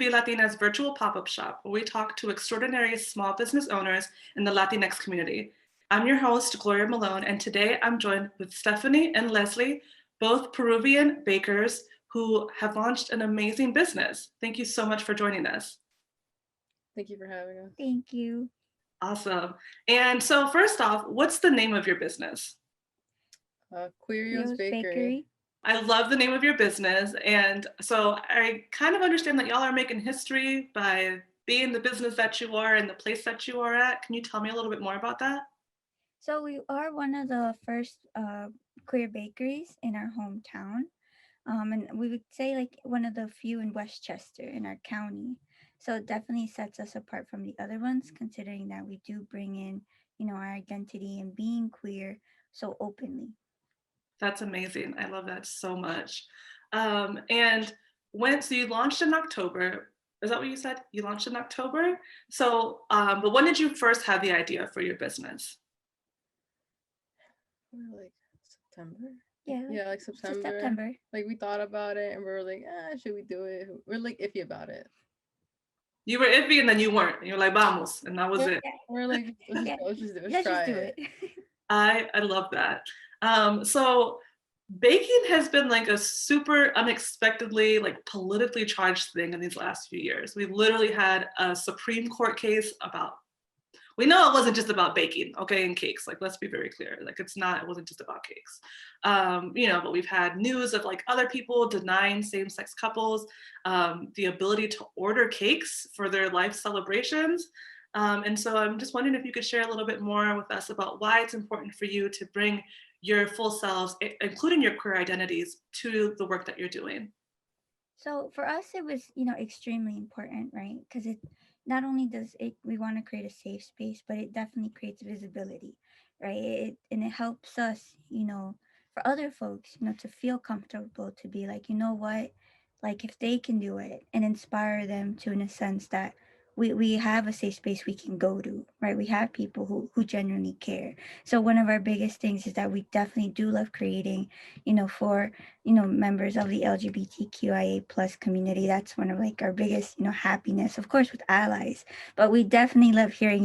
Belatina's virtual pop-up shop, where we talk to extraordinary small business owners in the Latinx community. I'm your host, Gloria Malone, and today I'm joined with Stephanie and Leslie, both Peruvian bakers who have launched an amazing business. Thank you so much for joining us. Thank you for having us. Thank you. Awesome. And so first off, what's the name of your business? Quirio's Rio's Bakery. I love the name of your business. And so I kind of understand that y'all are making history by being the business that you are and the place that you are at. Can you tell me a little bit more about that? So we are one of the first queer bakeries in our hometown. And we would say like one of the few in Westchester in our county. So it definitely sets us apart from the other ones, considering that we do bring in, our identity and being queer so openly. That's amazing. I love that so much. And so you launched in October. Is that what you said? You launched in October. So, but when did you first have the idea for your business? We're like September. Yeah, Like just September. September. Like we thought about it and we were like, should we do it? We're like iffy about it. You were iffy and then you weren't. And you're like, vamos, and that was it. We're like, let's Yeah. go, let's just do it. Let's try just do it. it. I love that. So baking has been like a super unexpectedly like politically charged thing in these last few years. We literally had a Supreme Court case about, we know it wasn't just about baking, okay, and cakes. Like, let's be very clear. Like, it wasn't just about cakes. But we've had news of like other people denying same-sex couples the ability to order cakes for their life celebrations. And so I'm just wondering if you could share a little bit more with us about why it's important for you to bring your full selves, including your queer identities, to the work that you're doing. So for us, it was, extremely important, right? Because it not only does it, we want to create a safe space, but it definitely creates visibility, right? And it helps us, for other folks, to feel comfortable to be like, you know what, like if they can do it and inspire them to, in a sense that we have a safe space we can go to, right? We have people who genuinely care. So one of our biggest things is that we definitely do love creating, for members of the LGBTQIA plus community. That's one of like our biggest, happiness, of course, with allies. But we definitely love hearing,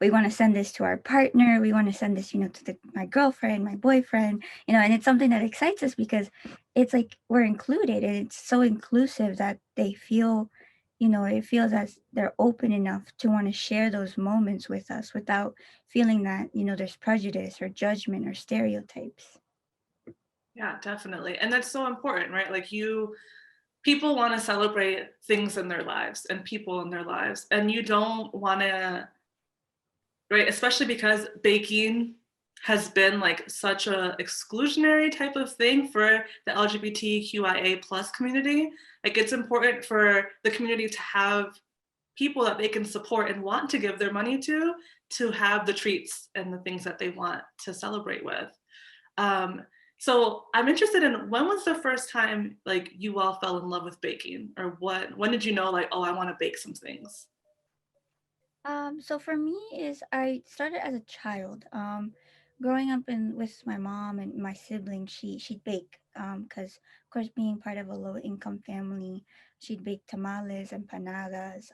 we want to send this to our partner. We want to send this, to my girlfriend, my boyfriend, and it's something that excites us because it's like we're included and it's so inclusive that they feel, it feels as they're open enough to want to share those moments with us without feeling that, there's prejudice or judgment or stereotypes. Yeah, definitely. And that's so important, right? Like people want to celebrate things in their lives and people in their lives. And you don't want to, right? Especially because baking has been like such a exclusionary type of thing for the LGBTQIA plus community. Like it's important for the community to have people that they can support and want to give their money to have the treats and the things that they want to celebrate with. So I'm interested in, when was the first time like you all fell in love with baking, or when did you know like, oh, I want to bake some things? So for me is I started as a child. Growing up in with my mom and my siblings, she'd bake. Because of course being part of a low income family, she'd bake tamales, empanadas,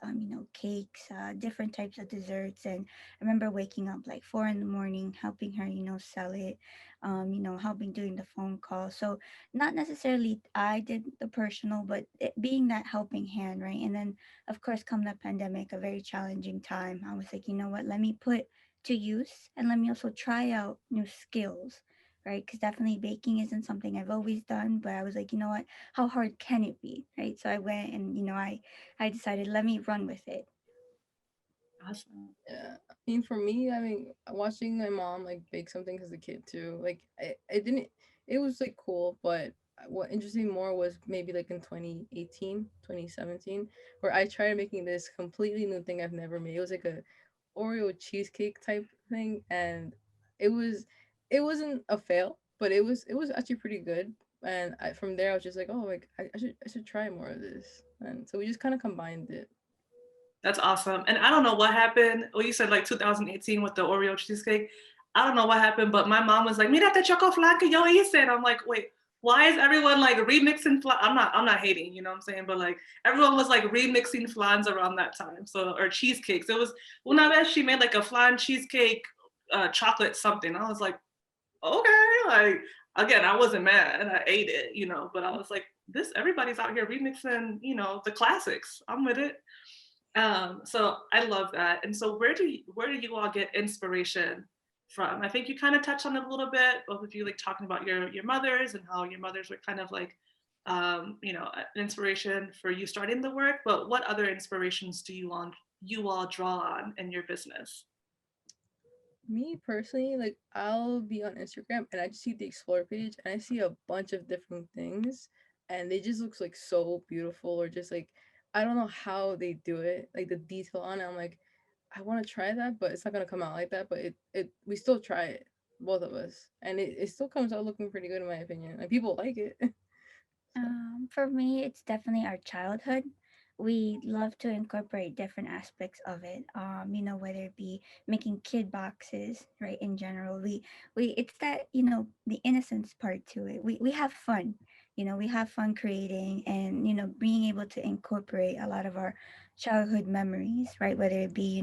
cakes, different types of desserts. And I remember waking up like 4 in the morning, helping her, sell it, helping doing the phone call. So not necessarily I did the personal, but it being that helping hand, right? And then of course, come the pandemic, a very challenging time, I was like, you know what, let me put to use and let me also try out new skills, right? Because definitely baking isn't something I've always done, but I was like, you know what, how hard can it be, right? So I went and, I decided, let me run with it. Awesome. Yeah. I mean, for me, I mean, watching my mom like bake something as a kid too, like it didn't, it was like cool, but what interested me more was maybe like in 2018, 2017, where I tried making this completely new thing I've never made. It was like a Oreo cheesecake type thing, and it was, it wasn't a fail, but it was actually pretty good. And from there, I was just like, oh, like I should try more of this, and so we just kind of combined it. That's awesome. And I don't know what happened. Well, you said like 2018 with the Oreo cheesecake. I don't know what happened, but my mom was like, "Mira te choco flan que yo hice." And I'm like, "Wait, why is everyone like remixing I'm not hating, you know what I'm saying? But like everyone was like remixing flans around that time. So or cheesecakes. It was una vez she made like a flan cheesecake chocolate something. I was like, okay, like again, I wasn't mad and I ate it, you know, but I was like, this everybody's out here remixing, you know, the classics. I'm with it. So I love that. And so where do you all get inspiration from? I think you kind of touched on it a little bit, both of you like talking about your mothers and how your mothers were kind of like you know, an inspiration for you starting the work. But what other inspirations do you all draw on in your business? Me personally, like I'll be on Instagram and I just see the explore page and I see a bunch of different things and they just looks like so beautiful or just like I don't know how they do it, like the detail on it. I'm like, I want to try that, but it's not gonna come out like that. But it we still try it, both of us, and it still comes out looking pretty good in my opinion. Like people like it. So For me, it's definitely our childhood. We love to incorporate different aspects of it. Whether it be making kid boxes, right? In general, we it's that the innocence part to it. We have fun. We have fun creating and being able to incorporate a lot of our childhood memories, right? Whether it be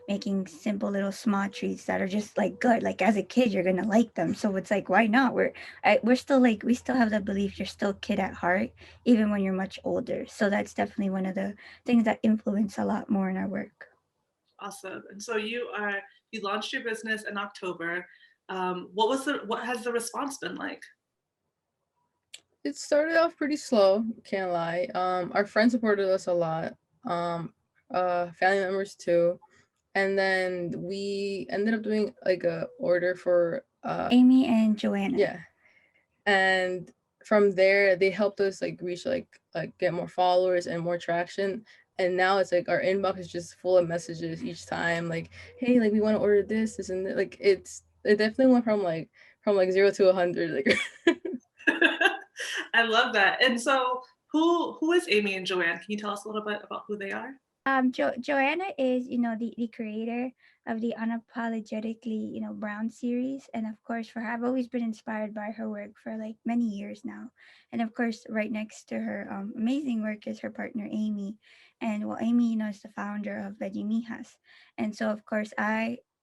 making simple little small treats that are just like good. Like as a kid, you're gonna like them. So it's like why not? We're still like we still have the belief you're still a kid at heart even when you're much older. So that's definitely one of the things that influence a lot more in our work. Awesome. And so you launched your business in October. What has the response been like? it started off pretty slow, can't lie. Our friends supported us a lot. Um, family members too. And then we ended up doing like a order for Amy and Joanna. yeah, and from there they helped us like reach like get more followers and more traction, and now it's like our inbox is just full of messages each time like, hey, like we want to order this and that. Like it definitely went from like 0 to 100 like I love that. And so who is Amy and Joanne? Can you tell us a little bit about who they are? Joanna is, the creator of the Unapologetically, Brown series. And of course, for her, I've always been inspired by her work for like many years now. And of course, right next to her amazing work is her partner, Amy. And well, Amy, is the founder of Veggie Mijas. And so, of course,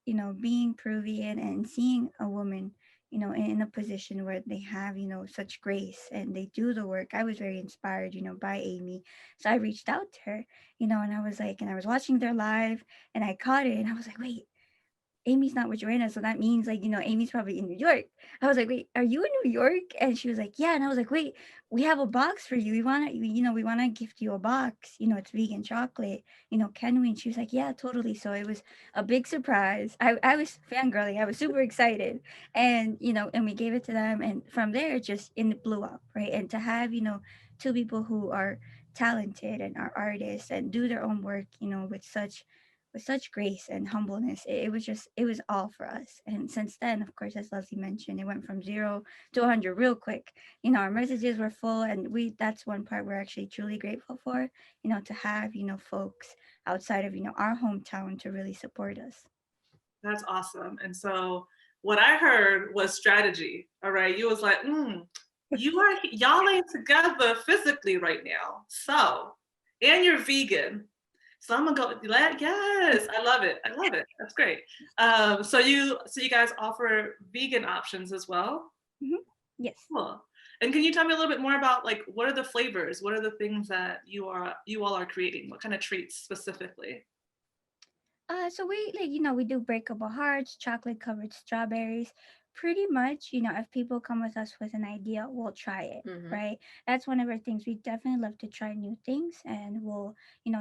being Peruvian and seeing a woman, in a position where they have, such grace and they do the work, I was very inspired, by Amy. So I reached out to her and I was like, and I was watching their live and I caught it and I was like, wait, Amy's not with Joanna. So that means like, Amy's probably in New York. I was like, wait, are you in New York? And she was like, yeah. And I was like, wait, we have a box for you. We want to gift you a box. It's vegan chocolate. Can we? And she was like, yeah, totally. So it was a big surprise. I was fangirling. I was super excited. And, and we gave it to them. And from there, it blew up, right? And to have, two people who are talented and are artists and do their own work, with such grace and humbleness. It was all for us. And since then, of course, as Leslie mentioned, it went from 0 to 100 real quick. Our messages were full, and that's one part we're actually truly grateful for, to have, folks outside of, our hometown to really support us. That's awesome. And so what I heard was strategy. All right. You was like, y'all ain't together physically right now. So, and you're vegan. So I'm gonna go. Yes, I love it. I love it. That's great. So you guys offer vegan options as well. Hmm. Yes. Cool. And can you tell me a little bit more about like what are the flavors? What are the things that you all are creating? What kind of treats specifically? So we like we do breakable hearts, chocolate covered strawberries. Pretty much, if people come with us with an idea, we'll try it. mm-hmm. Right. That's one of our things. We definitely love to try new things, and we'll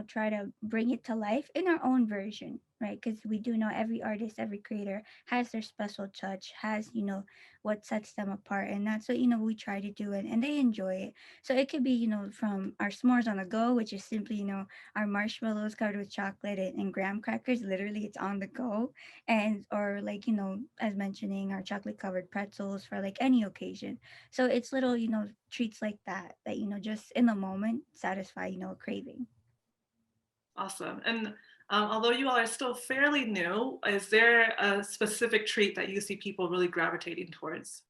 try to bring it to life in our own version. Right. Because we do know every artist, every creator has their special touch, has what sets them apart, and that's what we try to do, and they enjoy it. So it could be from our s'mores on the go, which is simply our marshmallows covered with chocolate and graham crackers. Literally, it's on the go. And, or like, as mentioning our chocolate covered pretzels for like any occasion. So it's little, treats like that, just in the moment satisfy, a craving. Awesome. And although you all are still fairly new, is there a specific treat that you see people really gravitating towards?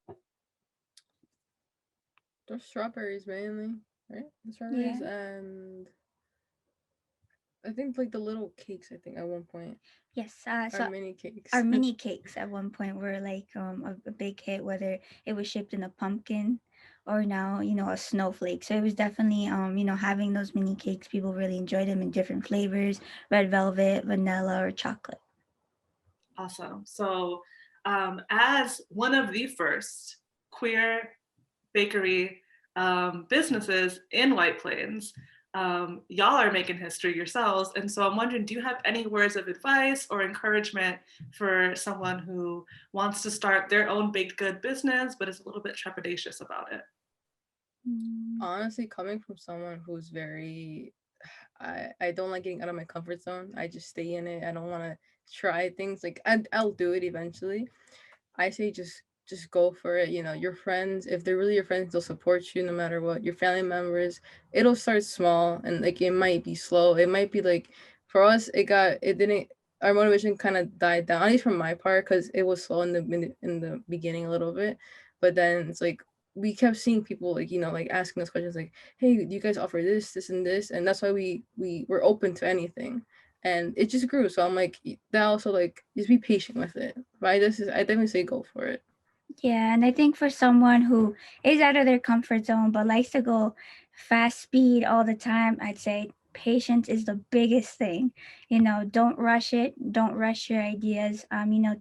The strawberries mainly, right? The Yeah. strawberries and I think like the little cakes. I think at one point Yes. are So mini cakes. our mini cakes at one point were like a big hit, whether it was shipped in a pumpkin or now a snowflake. So it was definitely having those mini cakes. People really enjoyed them in different flavors: red velvet, vanilla, or chocolate. Awesome. So, as one of the first queer bakery businesses in White Plains, y'all are making history yourselves. And so I'm wondering, do you have any words of advice or encouragement for someone who wants to start their own baked good business, but is a little bit trepidatious about it? Mm, Honestly, coming from someone who's very, I don't like getting out of my comfort zone. I just stay in it. I don't want to try things. Like I'll do it eventually. I say just go for it. You know, your friends, if they're really your friends, they'll support you no matter what. Your family members, it'll start small and like it might be slow. It might be like for us, it didn't. Our motivation kind of died down, at least from my part, because it was slow in the beginning a little bit, but then it's like we kept seeing people like like asking us questions like, "Hey, do you guys offer this, and this?" And that's why we were open to anything and it just grew. So I'm like, that also like just be patient with it. But I definitely say go for it. Yeah, and I think for someone who is out of their comfort zone but likes to go fast speed all the time, I'd say patience is the biggest thing. Don't rush it. Don't rush your ideas.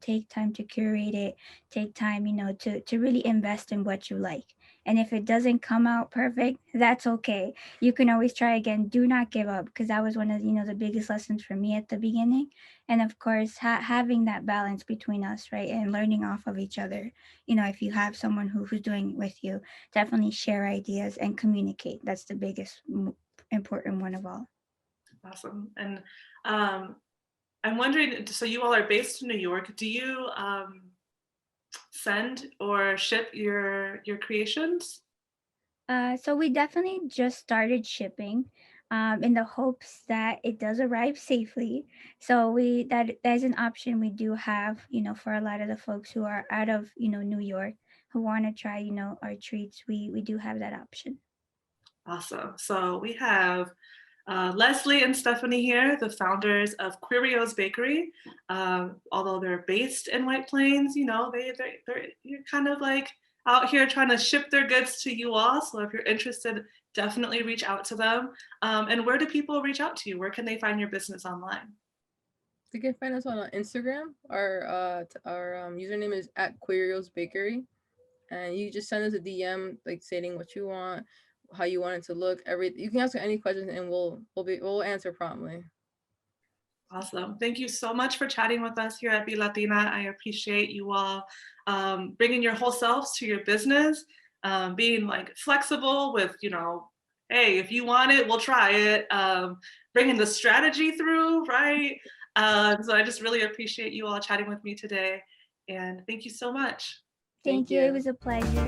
Take time to curate it. Take time, to really invest in what you like. And if it doesn't come out perfect, that's okay. You can always try again. Do not give up because that was one of the biggest lessons for me at the beginning. And of course, having that balance between us, right, and learning off of each other. If you have someone who's doing it with you, definitely share ideas and communicate. That's the biggest important one of all. Awesome. And um, I'm wondering, so you all are based in New York. Do you send or ship your creations? So we definitely just started shipping, in the hopes that it does arrive safely. So that's an option we do have, for a lot of the folks who are out of New York who want to try our treats. We do have that option. Awesome. So we have Leslie and Stephanie here, the founders of Quirio's Bakery. Although they're based in White Plains, they're you're kind of like out here trying to ship their goods to you all. So if you're interested, definitely reach out to them. And where do people reach out to you? Where can they find your business online? You can find us on Instagram. Our username is at Querios Bakery, and you just send us a DM like stating what you want, how you want it to look. You can ask any questions, and we'll answer promptly. Awesome. Thank you so much for chatting with us here at Belatina. I appreciate you all bringing your whole selves to your business, being like flexible with, hey, if you want it, we'll try it. Bringing the strategy through, right? So I just really appreciate you all chatting with me today. And thank you so much. Thank Thank you. It you. was a pleasure.